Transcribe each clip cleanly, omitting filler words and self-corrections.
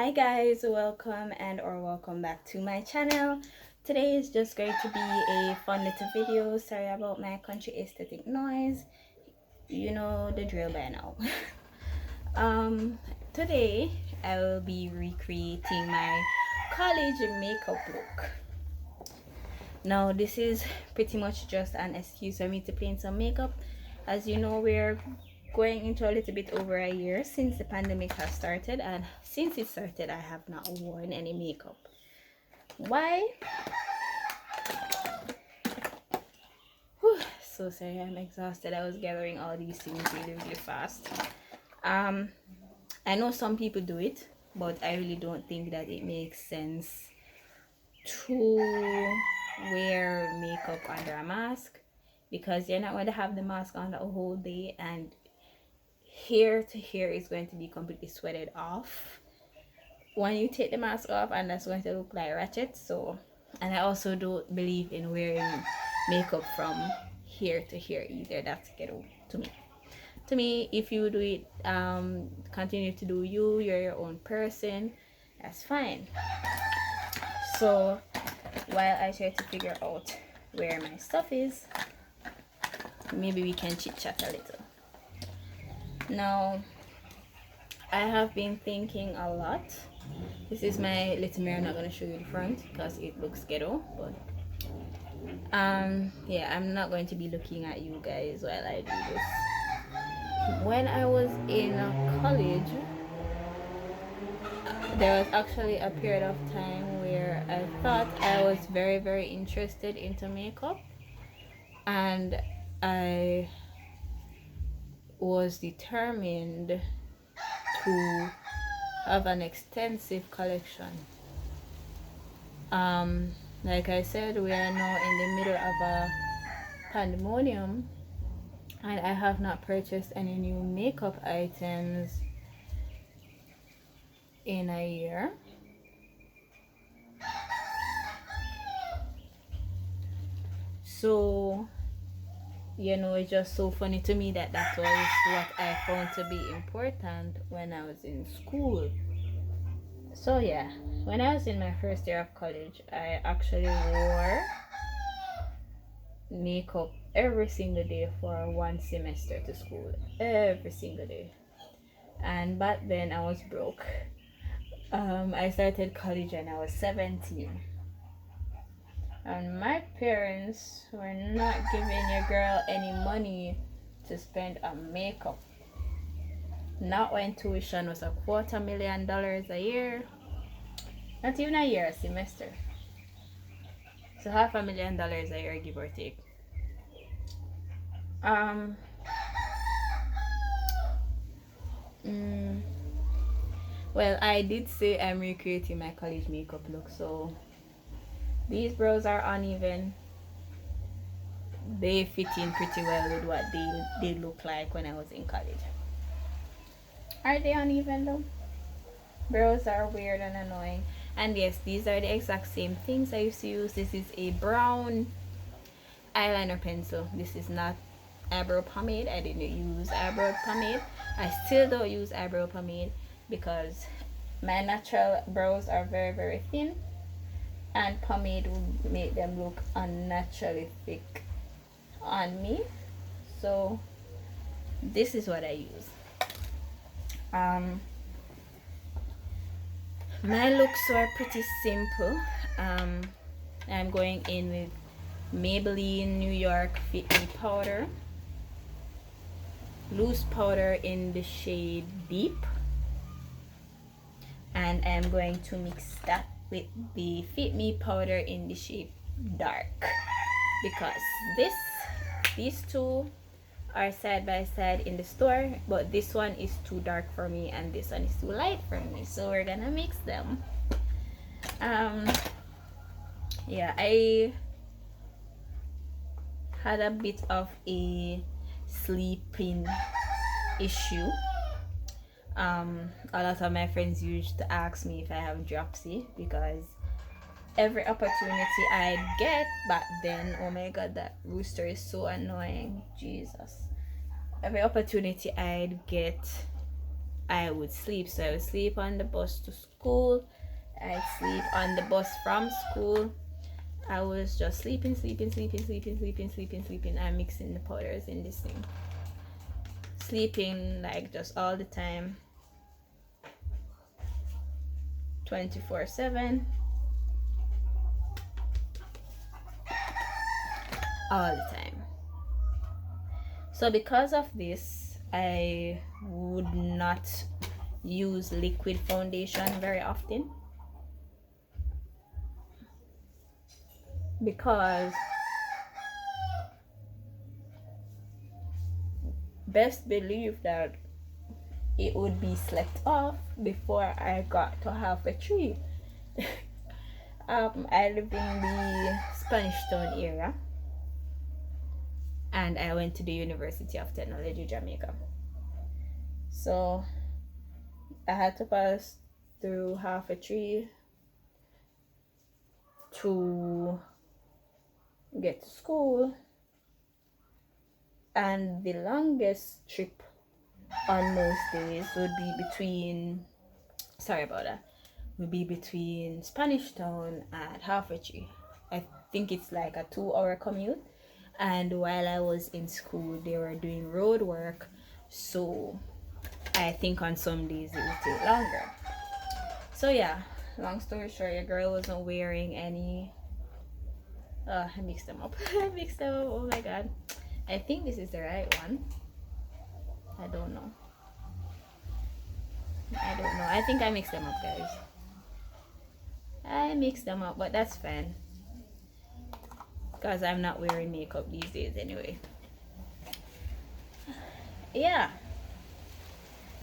Hi guys, welcome back to my channel. Today is just going to be a fun little video. Sorry about my country aesthetic noise. You know the drill by now. Today I will be recreating my college makeup look. Now this is pretty much just an excuse for me to paint some makeup. As you know, we're going into a little bit over a year since the pandemic has started, and since it started I have not worn any makeup. Why? Whew, so sorry, I'm exhausted. I was gathering all these things really fast. I know some people do it, but I really don't think that it makes sense to wear makeup under a mask, because you're not going to have the mask on the whole day, and hair to hair is going to be completely sweated off when you take the mask off, and that's going to look like ratchet. So, and I also don't believe in wearing makeup from hair to hair either. That's ghetto to me. If you do it, continue to do you, you're your own person, that's fine. So while I try to figure out where my stuff is, maybe we can chit chat a little. Now I have been thinking a lot. This is my little mirror. I'm not gonna show you the front because it looks ghetto, but yeah, I'm not going to be looking at you guys while I do this. When I was in college, there was actually a period of time where I thought I was very interested into makeup, and I was determined to have an extensive collection. Like I said, we are now in the middle of a pandemonium, and I have not purchased any new makeup items in a year. So, you know, it's just so funny to me that that was what I found to be important when I was in school. So yeah, when I was in my first year of college, I actually wore makeup every single day for one semester to school, every single day. And back then I was broke. I started college when I was 17, and my parents were not giving your girl any money to spend on makeup. Not when tuition was $250,000 a year, not even a year, a semester. So $500,000 a year, give or take. Well, I did say I'm recreating my college makeup look, so these brows are uneven. They fit in pretty well with what they look like when I was in college. Are they uneven though? Brows are weird and annoying. And yes, these are the exact same things I used to use. This is a brown eyeliner pencil. This is not eyebrow pomade. I didn't use eyebrow pomade. I still don't use eyebrow pomade because my natural brows are very thin, and pomade would make them look unnaturally thick on me. So this is what I use. My looks were pretty simple. I'm going in with Maybelline New York Fit Me powder, loose powder in the shade Deep, and I'm going to mix that with the Fit Me powder in the shade Dark, because these two are side by side in the store, but this one is too dark for me and this one is too light for me, so we're gonna mix them. Yeah, I had a bit of a sleeping issue. A lot of my friends used to ask me if I have dropsy, because every opportunity I'd get back then, oh my god, that rooster is so annoying, Jesus. Every opportunity I'd get, I would sleep. So I would sleep on the bus to school. I'd sleep on the bus from school. I was just sleeping, and mixing the powders in this thing. Sleeping like just all the time, 24/7, all the time. So because of this, I would not use liquid foundation very often, because best believe that it would be slept off before I got to halfway tree. I live in the Spanish Town area, and I went to the University of Technology, Jamaica. So I had to pass through half a tree to get to school, and the longest trip on those days would be between Spanish Town and Halfway Tree. I think it's like a 2-hour commute, and while I was in school they were doing road work, so I think on some days it would take longer. So yeah, long story short, your girl wasn't wearing any I mixed them up. Oh my god. I think this is the right one. I don't know. I think I mixed them up, guys. I mixed them up, but that's fine, because I'm not wearing makeup these days anyway. Yeah.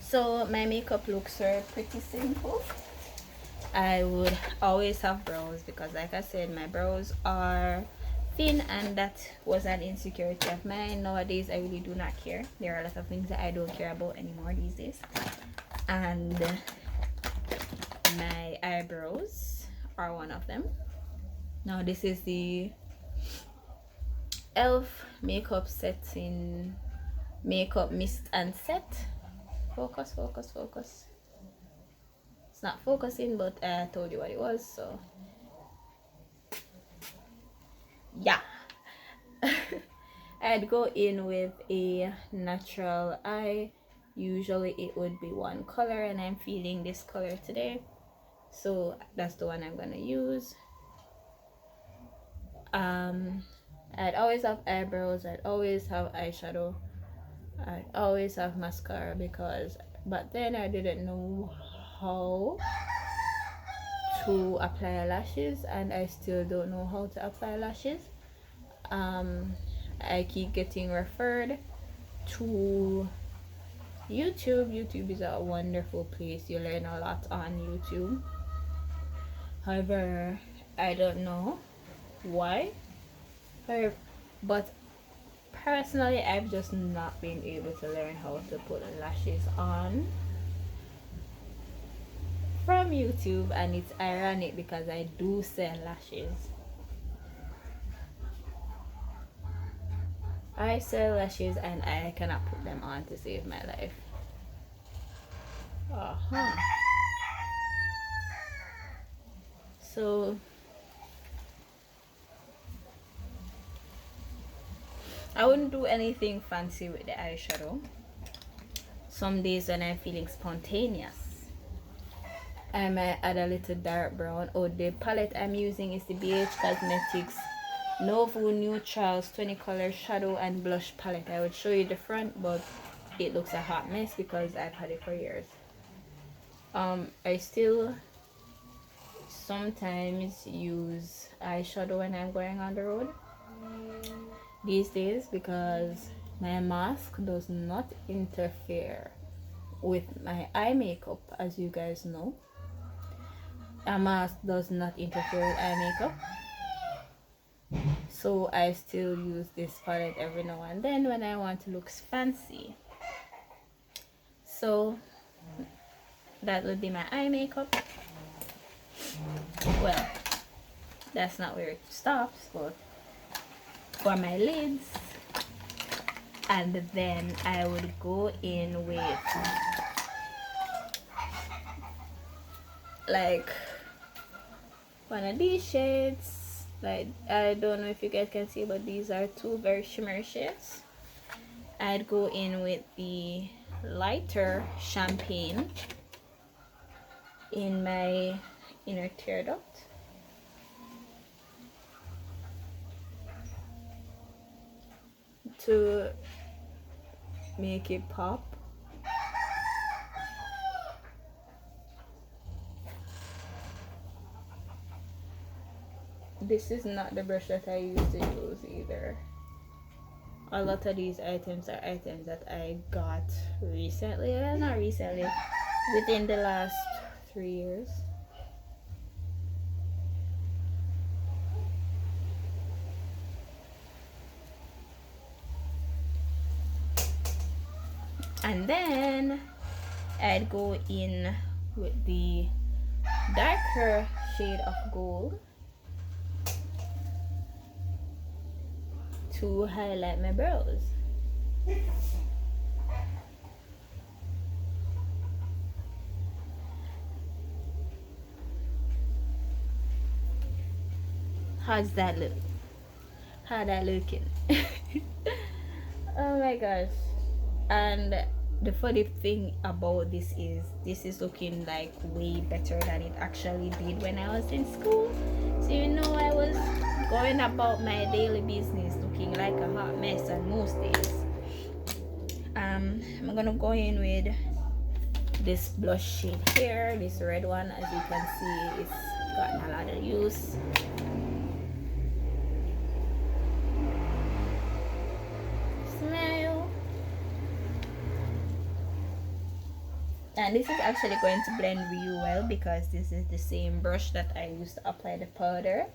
So my makeup looks are pretty simple. I would always have brows, because like I said, my brows are thin, and that was an insecurity of mine. Nowadays I really do not care. There are a lot of things that I don't care about anymore these days. And my eyebrows are one of them. Now this is the ELF makeup setting makeup mist and set. Focus. It's not focusing, but I told you what it was, so yeah. I'd go in with a natural eye. Usually it would be one color, and I'm feeling this color today, so that's the one I'm gonna use. I'd always have eyebrows, I'd always have eyeshadow, I'd always have mascara, but then I didn't know how to apply lashes, and I still don't know how to apply lashes. I keep getting referred to YouTube. YouTube is a wonderful place. You learn a lot on YouTube. However, I don't know why, but personally I've just not been able to learn how to put lashes on from YouTube, and it's ironic because I do sell lashes. I sell lashes and I cannot put them on to save my life. So I wouldn't do anything fancy with the eyeshadow. Some days when I'm feeling spontaneous, I might add a little dark brown. The palette I'm using is the BH Cosmetics Novo Neutrals 20 color shadow and blush palette. I would show you the front, but it looks a hot mess because I've had it for years. I still sometimes use eyeshadow when I'm going on the road these days, because my mask does not interfere with my eye makeup. As you guys know, a mask does not interfere with eye makeup, so I still use this palette every now and then when I want to look fancy. So that would be my eye makeup. Well, that's not where it stops, but for my lids, and then I would go in with like one of these shades. Like, I don't know if you guys can see, but these are two very shimmery shades. I'd go in with the lighter champagne in my inner tear duct. To make it pop. This is not the brush that I used to use either. A lot of these items are items that I got recently. Well, not recently, within the last 3 years. And then I'd go in with the darker shade of gold to highlight my brows. How's that look? How that looking? Oh my gosh. And the funny thing about this is looking like way better than it actually did when I was in school. So you know, I was going about my daily business looking like a hot mess on most days. I'm gonna go in with this blush shade here, this red one. As you can see, it's gotten a lot of use. Smile. And this is actually going to blend real well because this is the same brush that I used to apply the powder.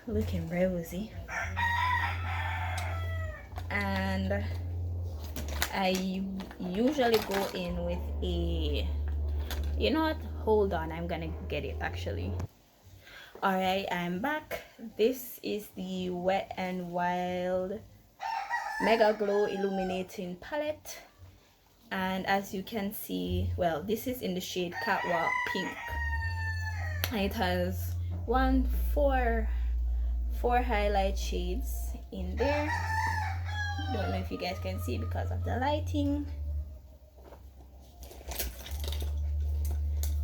Looking rosy. And I usually go in with a, you know what, hold on, I'm gonna get it actually. Alright, I'm back. This is the Wet n Wild Mega Glow Illuminating Palette, and as you can see, well, this is in the shade Catwalk Pink, and it has four highlight shades in there. Don't know if you guys can see because of the lighting.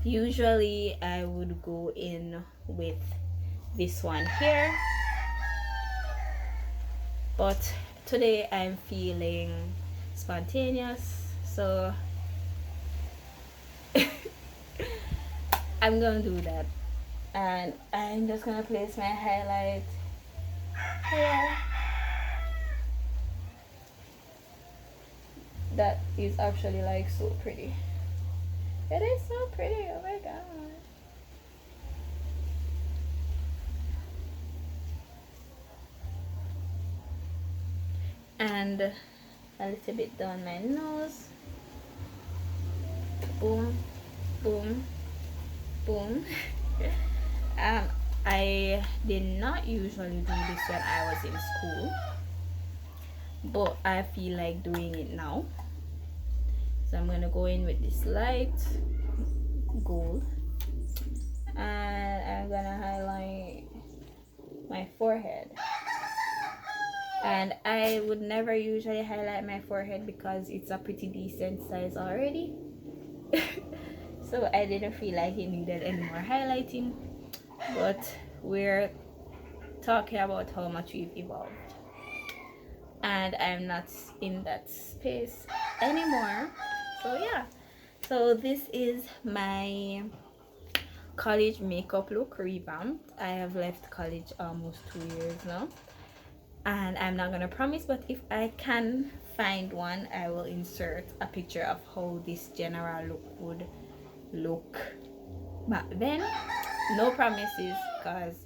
Usually I would go in with this one here, but today I'm feeling spontaneous, so I'm gonna do that. And I'm just gonna place my highlight here. That is actually like so pretty. It is so pretty, oh my god. And a little bit down my nose. Boom, boom, boom. I did not usually do this when I was in school, but I feel like doing it now. So I'm gonna go in with this light gold, and I'm gonna highlight my forehead. And I would never usually highlight my forehead because it's a pretty decent size already. So I didn't feel like it needed any more highlighting, but we're talking about how much we've evolved, and I'm not in that space anymore. So yeah, so this is my college makeup look revamped. I have left college almost 2 years now, and I'm not gonna promise, but if I can find one, I will insert a picture of how this general look would look back then. No promises because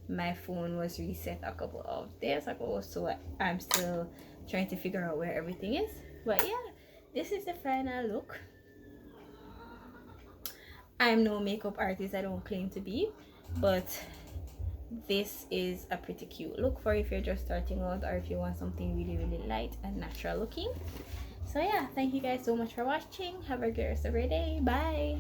my phone was reset a couple of days ago, so I'm still trying to figure out where everything is. But yeah, this is the final look. I'm no makeup artist, I don't claim to be, but this is a pretty cute look for if you're just starting out or if you want something really light and natural looking. So So yeah, thank you guys so much for watching. Have a great rest of your day. Bye.